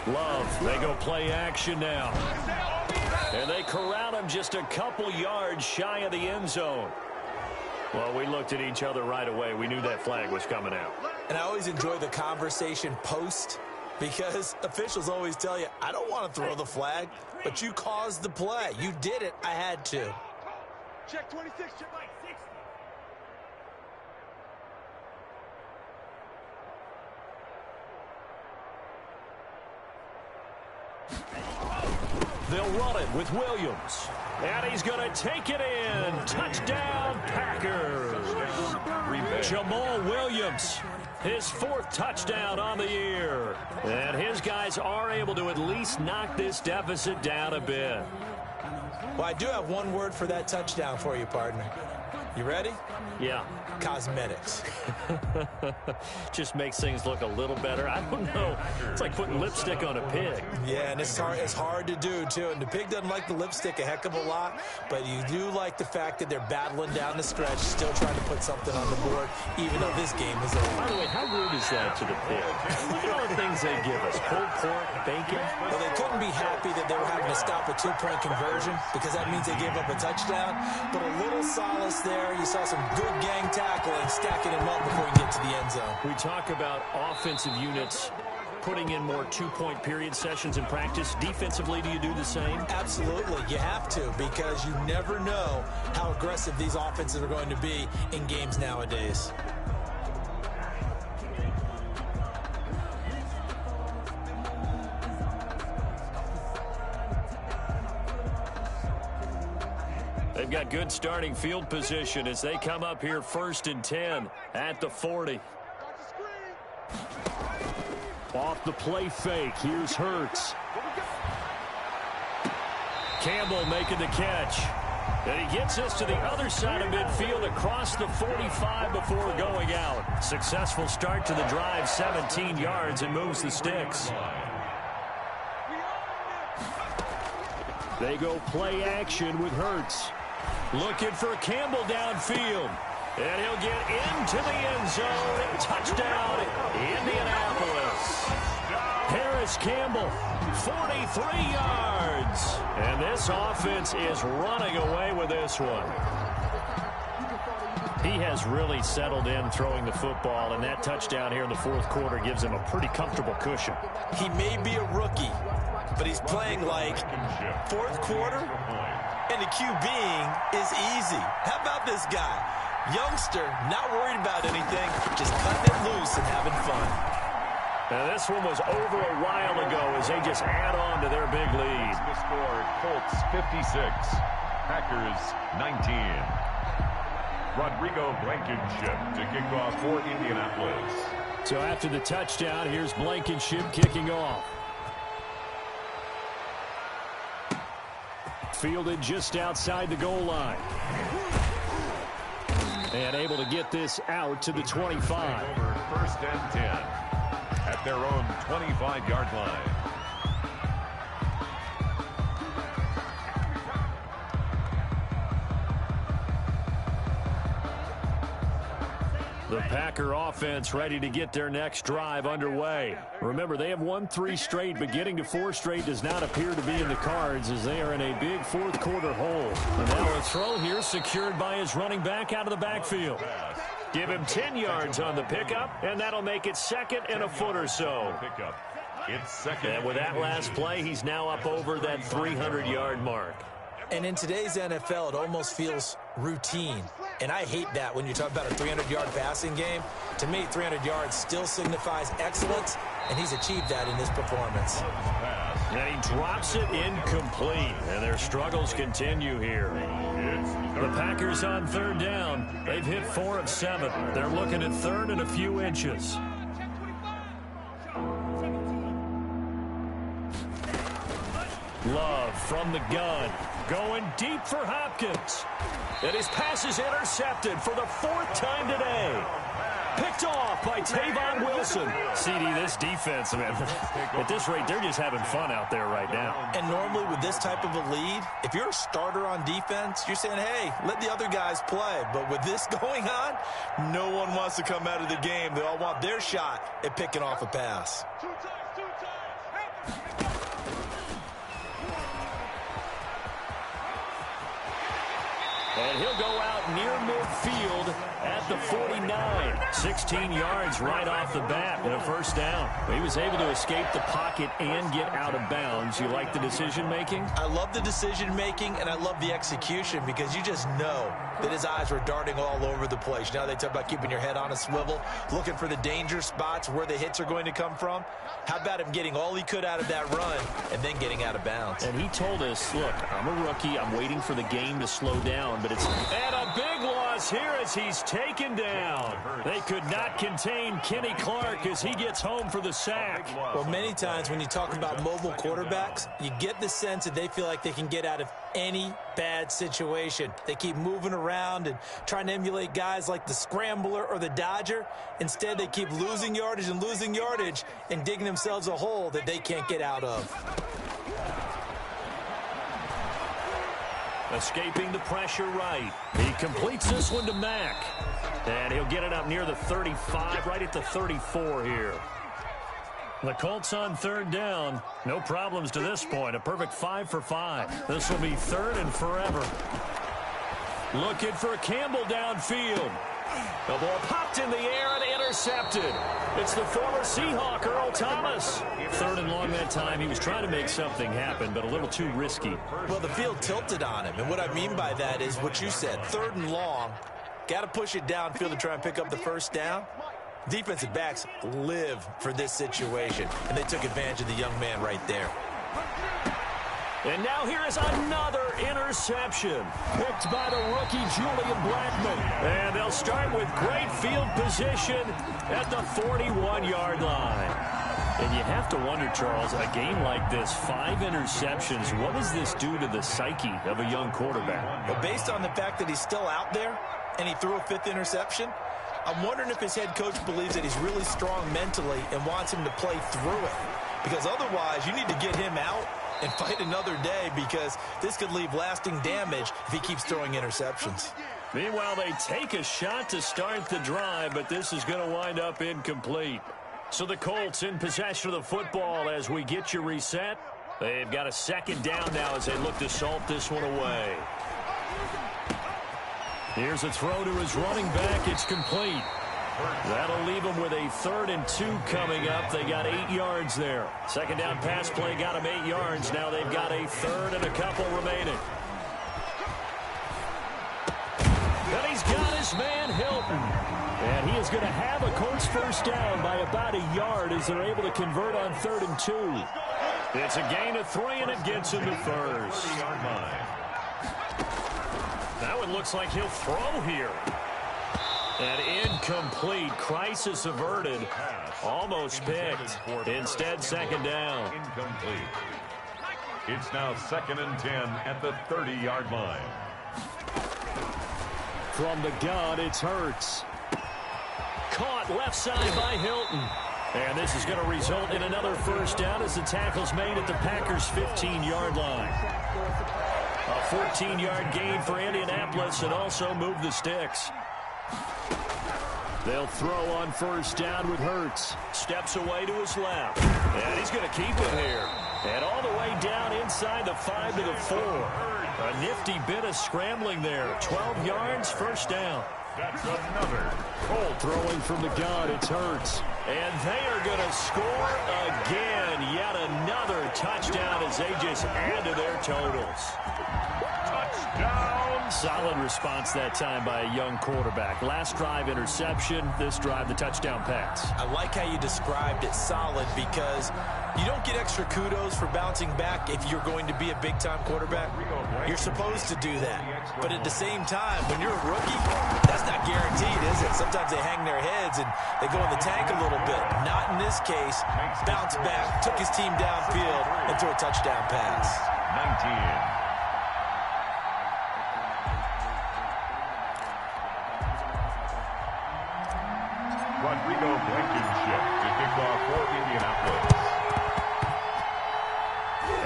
Love, they go play action now. And they corral him just a couple yards shy of the end zone. Well, we looked at each other right away. We knew that flag was coming out. And I always enjoy the conversation post because officials always tell you, I don't want to throw the flag, but you caused the play. You did it. I had to. Check 26, check 60. They'll run it with Williams. And he's going to take it in. Touchdown, Packers. Jamal Williams, his 4th touchdown on the year. And his guys are able to at least knock this deficit down a bit. Well, I do have one word for that touchdown for you, partner. You ready? Yeah. Cosmetics. Just makes things look a little better. I don't know. It's like putting lipstick on a pig. Yeah, and it's hard to do, too. And the pig doesn't like the lipstick a heck of a lot, but you do like the fact that they're battling down the stretch, still trying to put something on the board, even though this game is over. By the way, how rude is that to the pig? Look at all the things they give us. Pulled pork, bacon. Well, they couldn't be happy that they were having to stop a 2-point conversion because that means they gave up a touchdown. But a little solace there. You saw some good gang tackling, stacking him up before you get to the end zone. We talk about offensive units putting in more 2-point period sessions in practice. Defensively, do you do the same? Absolutely. You have to because you never know how aggressive these offenses are going to be in games nowadays. They've got good starting field position as they come up here 1st and 10 at the 40. Off the play fake. Here's Hurts. Campbell making the catch. And he gets us to the other side of midfield across the 45 before going out. Successful start to the drive, 17 yards, and moves the sticks. They go play action with Hurts. Looking for Campbell downfield. And he'll get into the end zone. Touchdown, Indianapolis. Harris Campbell, 43 yards. And this offense is running away with this one. He has really settled in throwing the football, and that touchdown here in the fourth quarter gives him a pretty comfortable cushion. He may be a rookie, but he's playing like fourth quarter, and the QBing is easy. How about this guy? Youngster, not worried about anything, just cutting it loose and having fun. Now this one was over a while ago as they just add on to their big lead. The score, Colts 56, Packers 19. Rodrigo Blankenship to kick off for Indianapolis. So after the touchdown, here's Blankenship kicking off. Fielded just outside the goal line. And able to get this out to the 25. Over 1st and 10 at their own 25-yard line. The Packer offense ready to get their next drive underway. Remember, they have won 3 straight, but getting to 4 straight does not appear to be in the cards as they are in a big fourth quarter hole. And now a throw here secured by his running back out of the backfield. Give him 10 yards on the pickup, and that'll make it 2nd and a foot or so. It's 2nd. And with that last play, he's now up over that 300-yard mark. And in today's NFL, it almost feels routine. And I hate that when you talk about a 300-yard passing game. To me, 300 yards still signifies excellence, and he's achieved that in his performance. And he drops it incomplete, and their struggles continue here. The Packers on 3rd down. They've hit 4 of 7. They're looking at 3rd and a few inches. Love from the gun. Going deep for Hopkins. And his pass is intercepted for the 4th time today. Picked off by Tavon Wilson. CD, this defense, man, at this rate, they're just having fun out there right now. And normally with this type of a lead, if you're a starter on defense, you're saying, hey, let the other guys play. But with this going on, no one wants to come out of the game. They all want their shot at picking off a pass. And he'll go out near midfield at the 49. 16 yards right off the bat and a 1st down. He was able to escape the pocket and get out of bounds. You like the decision-making? I love the decision-making, and I love the execution because you just know that his eyes were darting all over the place. Now they talk about keeping your head on a swivel, looking for the danger spots where the hits are going to come from. How about him getting all he could out of that run and then getting out of bounds? And he told us, look, I'm a rookie. I'm waiting for the game to slow down, but it's... And a big loss here as he's taken down. They could not contain Kenny Clark as he gets home for the sack. Well, many times when you talk about mobile quarterbacks, you get the sense that they feel like they can get out of any bad situation. They keep moving around and trying to emulate guys like the Scrambler or the Dodger. Instead, they keep losing yardage and digging themselves a hole that they can't get out of. Escaping the pressure right. He completes this one to Mack. And he'll get it up near the 35, right at the 34 here. The Colts on 3rd down. No problems to this point. A perfect 5 for 5. This will be 3rd and forever. Looking for Campbell downfield. The ball popped in the air and intercepted. It's the former Seahawk, Earl Thomas. 3rd and long that time. He was trying to make something happen, but a little too risky. Well, the field tilted on him, and what I mean by that is what you said. 3rd and long. Got to push it downfield to try and pick up the 1st down. Defensive backs live for this situation, and they took advantage of the young man right there. And now here is another interception picked by the rookie Julian Blackmon. And they'll start with great field position at the 41-yard line. And you have to wonder, Charles, a game like this, 5 interceptions, what does this do to the psyche of a young quarterback? Well, based on the fact that he's still out there and he threw a 5th interception, I'm wondering if his head coach believes that he's really strong mentally and wants him to play through it. Because otherwise, you need to get him out and fight another day, because this could leave lasting damage if he keeps throwing interceptions. Meanwhile, they take a shot to start the drive, but this is going to wind up incomplete. So the Colts in possession of the football as we get you reset. They've got a 2nd down now as they look to salt this one away. Here's a throw to his running back. It's complete. That'll leave them with a 3rd and 2 coming up. They got 8 yards there. Second down pass play got them 8 yards. Now they've got a 3rd and a couple remaining. And he's got his man Hilton. And he is going to have a Colts first down by about a yard as they're able to convert on 3rd and 2. It's a gain of 3, and it gets him to first. That one looks like he'll throw here. And incomplete. Crisis averted. Almost picked. Instead, second down. Incomplete. It's now 2nd and 10 at the 30-yard line. From the gun, it's Hurts. Caught left side by Hilton. And this is going to result in another first down as the tackle's made at the Packers' 15-yard line. A 14-yard gain for Indianapolis and also move the sticks. They'll throw on first down with Hurts. Steps away to his left. And he's going to keep it here. And all the way down inside the 5 to the 4. A nifty bit of scrambling there. 12 yards, first down. That's another. Cole throwing from the gun. It's Hurts. And they are going to score again. Yet another touchdown as they just add to their totals. Touchdown. Solid response that time by a young quarterback. Last drive, interception. This drive, the touchdown pass. I like how you described it, solid, because you don't get extra kudos for bouncing back if you're going to be a big-time quarterback. You're supposed to do that. But at the same time, when you're a rookie, that's not guaranteed, is it? Sometimes they hang their heads and they go in the tank a little bit. Not in this case. Bounce back, took his team downfield, and threw a touchdown pass. 19. Rodrigo Blankenship to kick off for Indianapolis.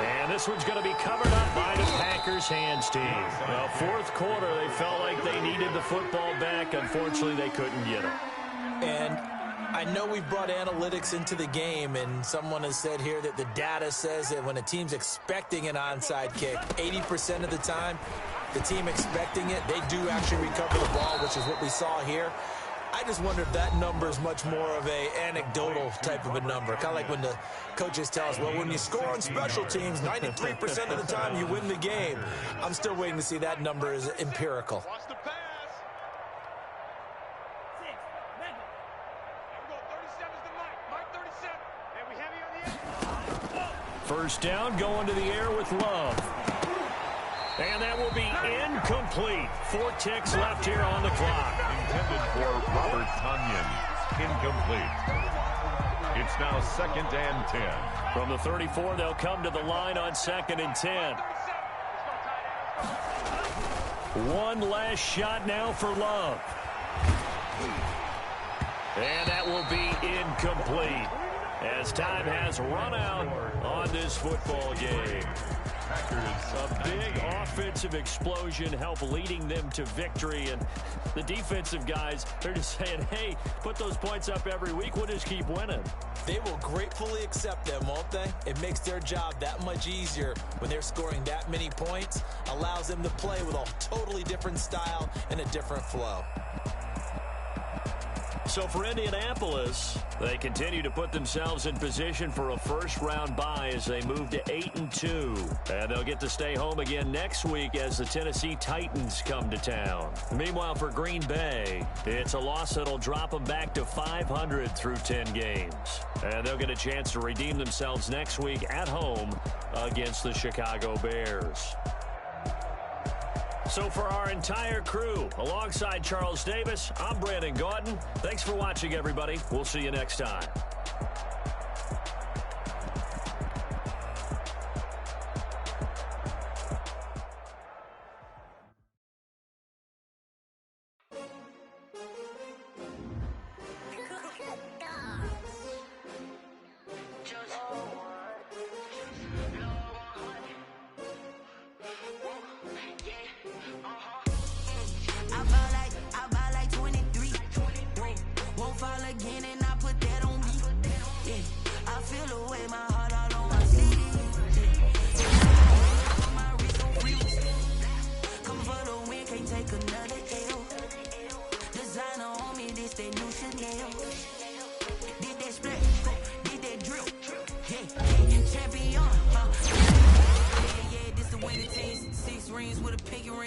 And this one's going to be covered up by the Packers hands team. Well, fourth quarter, they felt like they needed the football back. Unfortunately, they couldn't get it. And I know we've brought analytics into the game, and someone has said here that the data says that when a team's expecting an onside kick, 80% of the time, the team expecting it, they do actually recover the ball, which is what we saw here. I just wonder if that number is much more of a anecdotal type of a number. Kind of like when the coaches tell us, well, when you score on special teams, 93% of the time you win the game. I'm still waiting to see that number is empirical. Watch the pass. There we go. 37's the Mike. Mike 37. And we heavy on the edge. First down, going to the air with Love. And that will be incomplete. 4 ticks left here on the clock. Intended for Robert Tonyan. Incomplete. It's now 2nd and 10. From the 34, they'll come to the line on 2nd and 10. One last shot now for Love. And that will be incomplete as time has run out on this football game. A big offensive explosion helped leading them to victory, and the defensive guys, they're just saying, hey, put those points up every week, we'll just keep winning. They will gratefully accept them, won't they? It makes their job that much easier when they're scoring that many points, allows them to play with a totally different style and a different flow. So for Indianapolis, they continue to put themselves in position for a first-round bye as they move to 8-2. And they'll get to stay home again next week as the Tennessee Titans come to town. Meanwhile, for Green Bay, it's a loss that'll drop them back to 500 through 10 games. And they'll get a chance to redeem themselves next week at home against the Chicago Bears. So for our entire crew, alongside Charles Davis, I'm Brandon Gautin. Thanks for watching, everybody. We'll see you next time. I ball like 23. Won't fall again, and I put that on me.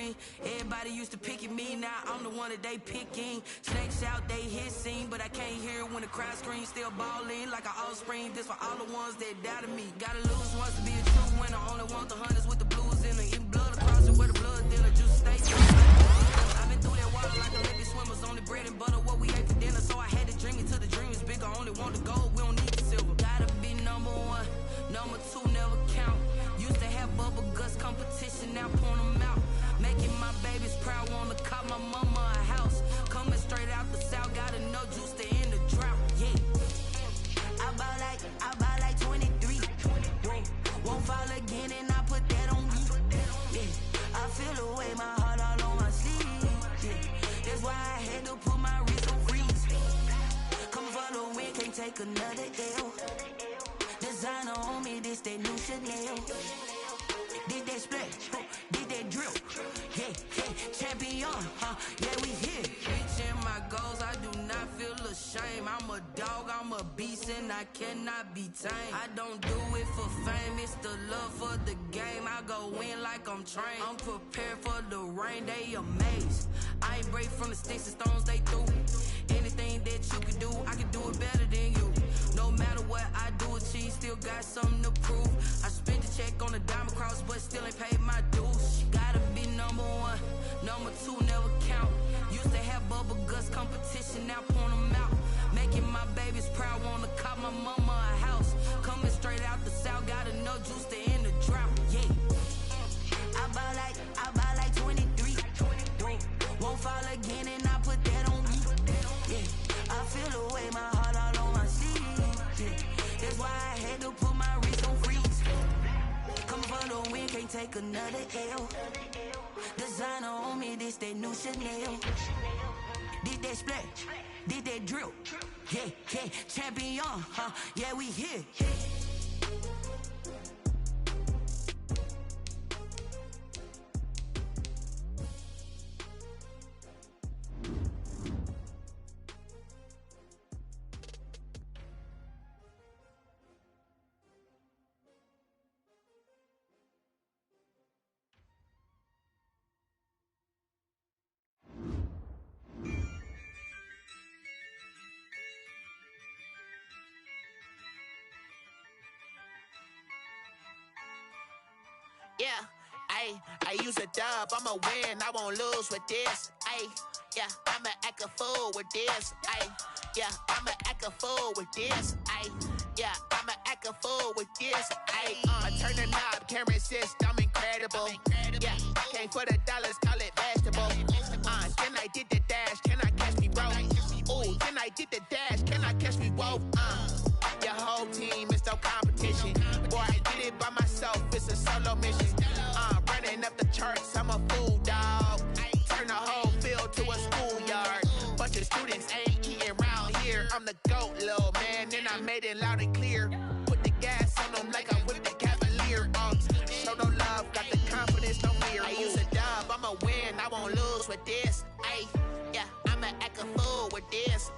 ballin'. Everybody used to pick at me, now I'm the one that they picking. Snakes out, they hissing, but I can't hear when the crowd screams. Still ballin' like an offspring. This for all the ones that doubted me. Gotta lose once to be a true winner. Only want the hunters with the blues in them. Eating blood across it where the blood dealer just stay. I've been through that water like Olympic swimmers. Only bread and butter, what we ate for dinner. So I had to dream it till the dream is bigger. Only want the gold, we don't need the silver. Gotta be number one, number two never count. Used to have bubble guts competition, now point them out. Making my babies proud, wanna call my mama a house. Coming straight out the south, got enough juice to end the drought. Yeah, I buy like 23. Won't fall again, and I put that on me. Yeah, I feel the way, my heart all on my sleeve. Yeah, that's why I had to put my wrist on freeze. Coming for the win, can't take another L. Designer on me, this that new Chanel. Did that split, did that drill. Yeah, champion, yeah, we here. Reaching my goals, I do not feel ashamed. I'm a dog, I'm a beast, and I cannot be tamed. I don't do it for fame, it's the love for the game. I go in like I'm trained. I'm prepared for the rain, they amazed. I ain't break from the sticks and stones they threw. Anything that you can do, I can do it better than you. No matter what I do, achieve, still got something to prove. I spent the check on the diamond cross, but still ain't paid my dues. Gotta be number one, number two never count. Used to have bubble guts competition, now point them out. Making my babies proud, wanna call my mama a house. Coming straight out the south, got enough juice to end the drought. Yeah, I buy like 23. Won't fall again, and I put that on me. Yeah, I feel the way, my heart all on my sleeve. Yeah, that's why I had to put my wrist on freeze. Come for the win, can't take another L. Designer on me, this that new Chanel. Did that split, did that drill. Yeah, champion, yeah, we here. Yeah, I use a dub, I'ma win, I won't lose with this. Yeah, I'ma act a fool with this. Yeah, I'ma act a fool with this. Yeah, I'ma act a fool with this. I turn the knob, camera assist, I'm incredible. Yeah, came for the dollars, call it vegetable. Then I did the dash, can I catch me, bro? Ooh, then I did the dash, can I catch me, whoa? Your whole team is no competition. Boy, I did it by myself, it's a solo mission. Running up the charts, I'm a fool, dog. Turn the whole field to a schoolyard. Bunch of students ain't eating round here. I'm the GOAT, little man, and I made it loud and clear. Put the gas on them like I'm with the Cavalier. Show no love, got the confidence, no fear. I use a dub, I'ma win, I won't lose with this. Yeah, I'ma act a fool with this.